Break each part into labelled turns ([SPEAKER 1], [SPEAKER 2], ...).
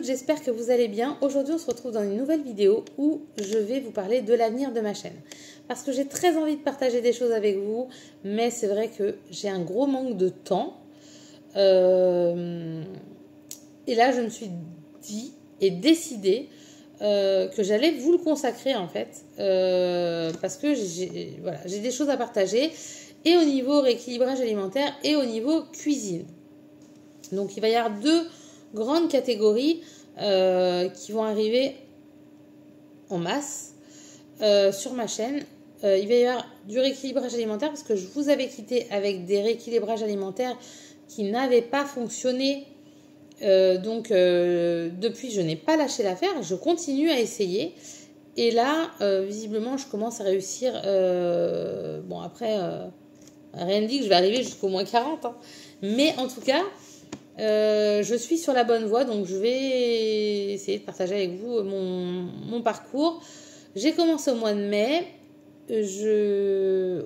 [SPEAKER 1] toutes, j'espère que vous allez bien. Aujourd'hui, on se retrouve dans une nouvelle vidéo où je vais vous parler de l'avenir de ma chaîne. Parce que j'ai très envie de partager des choses avec vous, mais c'est vrai que j'ai un gros manque de temps. Et là, je me suis dit et décidé que j'allais vous le consacrer en fait. Parce que j'ai des choses à partager et au niveau rééquilibrage alimentaire et au niveau cuisine. Donc, il va y avoir deux grandes catégories qui vont arriver en masse sur ma chaîne. Il va y avoir du rééquilibrage alimentaire parce que je vous avais quitté avec des rééquilibrages alimentaires qui n'avaient pas fonctionné. Depuis, je n'ai pas lâché l'affaire. Je continue à essayer. Et là, visiblement, je commence à réussir. Bon, après, rien ne dit que je vais arriver jusqu'au moins 40. Hein. Mais en tout cas... je suis sur la bonne voie, donc je vais essayer de partager avec vous mon parcours. J'ai commencé au mois de mai.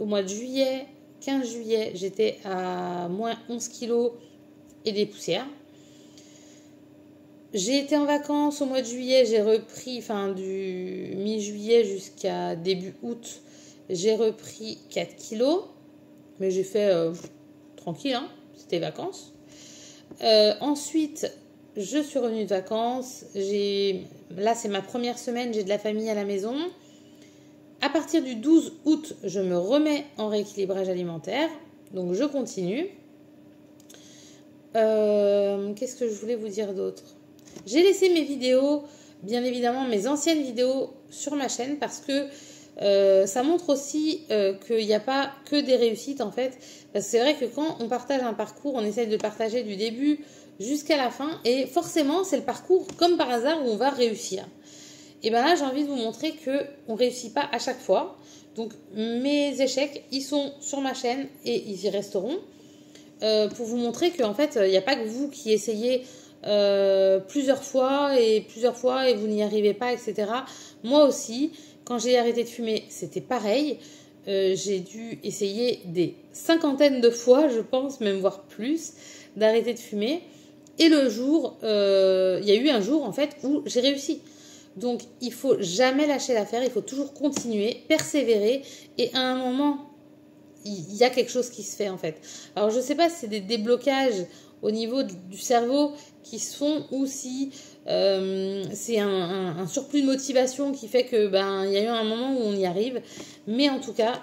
[SPEAKER 1] Au mois de juillet, 15 juillet, j'étais à moins 11 kilos et des poussières. J'ai été en vacances au mois de juillet, j'ai repris, du mi-juillet jusqu'à début août, j'ai repris 4 kilos. Mais j'ai fait tranquille, hein, c'était vacances. Ensuite, je suis revenue de vacances. Là, c'est ma première semaine. J'ai de la famille à la maison. À partir du 12 août, je me remets en rééquilibrage alimentaire. Donc, je continue. Qu'est-ce que je voulais vous dire d'autre? J'ai laissé mes vidéos, bien évidemment, mes anciennes vidéos sur ma chaîne parce que ça montre aussi qu'il n'y a pas que des réussites en fait. Parce que c'est vrai que quand on partage un parcours, on essaye de partager du début jusqu'à la fin. Et forcément, c'est le parcours, comme par hasard, où on va réussir. Et bien là, j'ai envie de vous montrer qu'on ne réussit pas à chaque fois. Donc, mes échecs, ils sont sur ma chaîne et ils y resteront. Pour vous montrer qu'en fait, il n'y a pas que vous qui essayez plusieurs fois et vous n'y arrivez pas, etc. Moi aussi, quand j'ai arrêté de fumer, c'était pareil. J'ai dû essayer des cinquantaines de fois, je pense, même voire plus, d'arrêter de fumer. Et le jour, il y a eu un jour en fait où j'ai réussi. Donc, il faut jamais lâcher l'affaire, il faut toujours continuer, persévérer. Et à un moment, il y a quelque chose qui se fait en fait. Alors, je ne sais pas si c'est des déblocages au niveau du cerveau qui se font ou si c'est un surplus de motivation qui fait que il y a eu un moment où on y arrive. Mais en tout cas,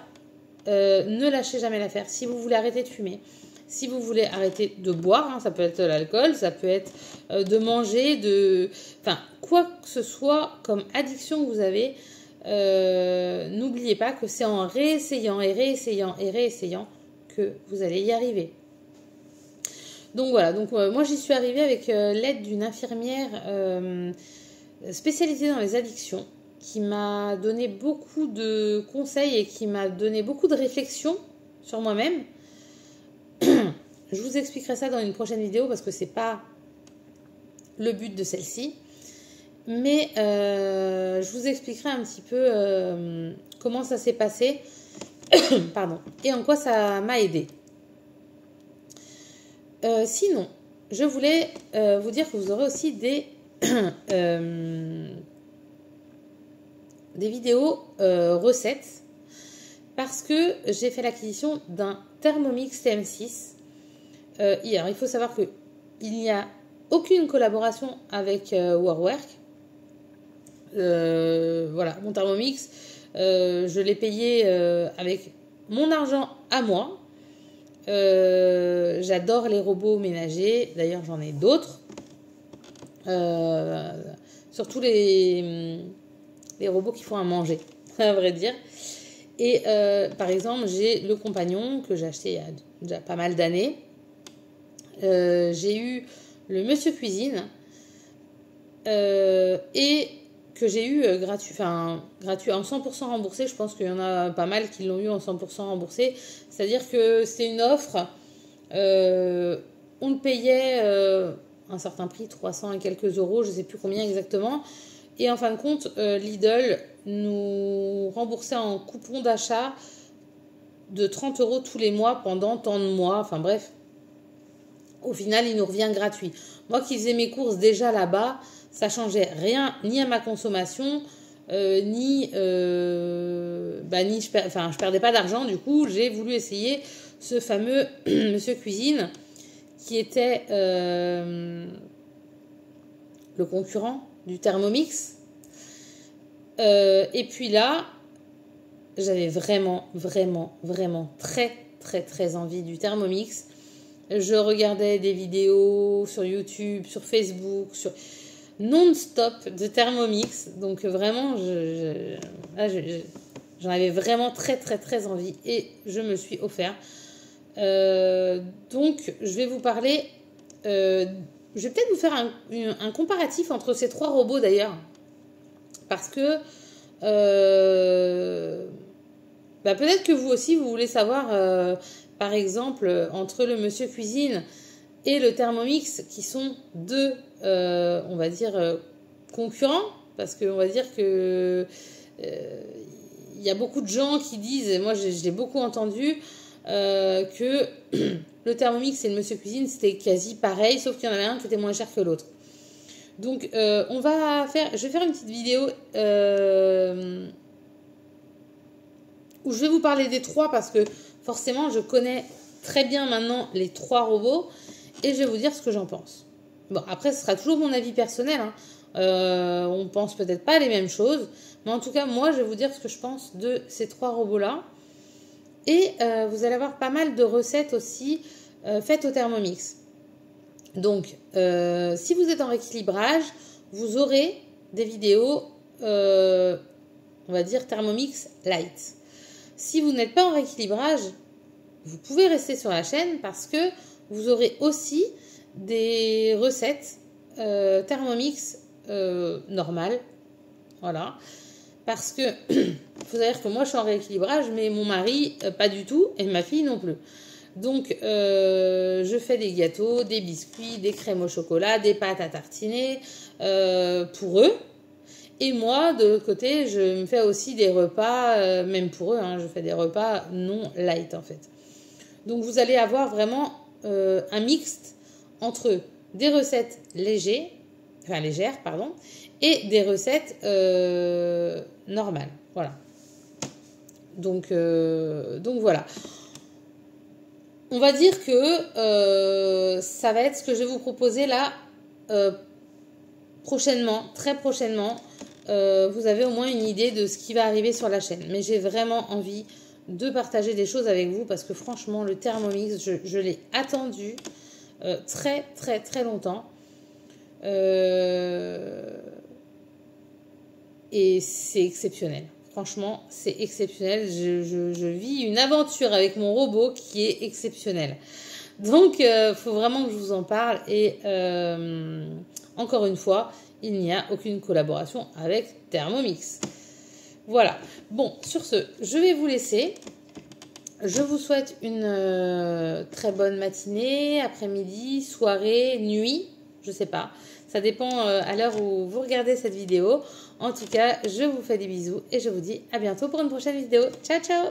[SPEAKER 1] ne lâchez jamais l'affaire. Si vous voulez arrêter de fumer, si vous voulez arrêter de boire, hein, ça peut être l'alcool, ça peut être de manger, quoi que ce soit comme addiction que vous avez, n'oubliez pas que c'est en réessayant et réessayant et réessayant que vous allez y arriver. Donc voilà, moi j'y suis arrivée avec l'aide d'une infirmière spécialisée dans les addictions qui m'a donné beaucoup de conseils et qui m'a donné beaucoup de réflexions sur moi-même. Je vous expliquerai ça dans une prochaine vidéo parce que c'est pas le but de celle-ci. Mais je vous expliquerai un petit peu comment ça s'est passé pardon, et en quoi ça m'a aidé. Sinon, je voulais vous dire que vous aurez aussi des vidéos recettes parce que j'ai fait l'acquisition d'un Thermomix TM6 hier. Il faut savoir qu'il n'y a aucune collaboration avec Warwerk. Voilà, mon Thermomix, je l'ai payé avec mon argent à moi. J'adore les robots ménagers, d'ailleurs j'en ai d'autres, surtout les robots qui font à manger, à vrai dire. Et par exemple, j'ai le Compagnon que j'ai acheté il y a déjà pas mal d'années. J'ai eu le Monsieur Cuisine et que j'ai eu gratuit en 100% remboursé. Je pense qu'il y en a pas mal qui l'ont eu en 100% remboursé. C'est-à-dire que c'était une offre. On le payait un certain prix, 300 et quelques euros, je ne sais plus combien exactement. Et en fin de compte, Lidl nous remboursait en coupon d'achat de 30 euros tous les mois pendant tant de mois. Enfin bref, Au final, il nous revient gratuit. Moi qui faisais mes courses déjà là-bas, ça changeait rien ni à ma consommation, ni je perdais pas d'argent. Du coup, j'ai voulu essayer ce fameux Monsieur Cuisine qui était le concurrent du Thermomix. Et puis là, j'avais vraiment très envie du Thermomix. Je regardais des vidéos sur YouTube, sur Facebook, non-stop de Thermomix. Donc vraiment, j'en avais vraiment très envie et je me suis offert. Donc, je vais vous parler... je vais peut-être vous faire un comparatif entre ces 3 robots d'ailleurs. Parce que... peut-être que vous aussi, vous voulez savoir... par exemple, entre le Monsieur Cuisine et le Thermomix, qui sont 2, on va dire, concurrents, parce qu'on va dire que il y a beaucoup de gens qui disent, et moi je l'ai beaucoup entendu, que le Thermomix et le Monsieur Cuisine, c'était quasi pareil, sauf qu'il y en avait un qui était moins cher que l'autre. Donc, je vais faire une petite vidéo où je vais vous parler des 3 parce que forcément, je connais très bien maintenant les 3 robots et je vais vous dire ce que j'en pense. Bon, après, ce sera toujours mon avis personnel. Hein. On pense peut-être pas les mêmes choses, mais en tout cas, moi, je vais vous dire ce que je pense de ces 3 robots-là. Et vous allez avoir pas mal de recettes aussi faites au Thermomix. Donc, si vous êtes en rééquilibrage, vous aurez des vidéos, on va dire Thermomix Light. Si vous n'êtes pas en rééquilibrage, vous pouvez rester sur la chaîne parce que vous aurez aussi des recettes Thermomix normales. Voilà. Parce que, faut savoir que moi, je suis en rééquilibrage, mais mon mari, pas du tout, et ma fille non plus. Donc, je fais des gâteaux, des biscuits, des crèmes au chocolat, des pâtes à tartiner pour eux. Et moi, de l'autre côté, je me fais aussi des repas, même pour eux, hein, je fais des repas non light en fait. Donc, vous allez avoir vraiment un mixte entre des recettes légères, et des recettes normales. Voilà. Donc voilà. On va dire que ça va être ce que je vais vous proposer là prochainement, très prochainement. Vous avez au moins une idée de ce qui va arriver sur la chaîne. Mais j'ai vraiment envie de partager des choses avec vous parce que franchement, le Thermomix, je l'ai attendu très longtemps. Et c'est exceptionnel. Franchement, c'est exceptionnel. Je vis une aventure avec mon robot qui est exceptionnelle. Donc, faut vraiment que je vous en parle. Et encore une fois, il n'y a aucune collaboration avec Thermomix. Voilà. Bon, sur ce, je vais vous laisser. Je vous souhaite une très bonne matinée, après-midi, soirée, nuit. Je sais pas. Ça dépend à l'heure où vous regardez cette vidéo. En tout cas, je vous fais des bisous et je vous dis à bientôt pour une prochaine vidéo. Ciao, ciao!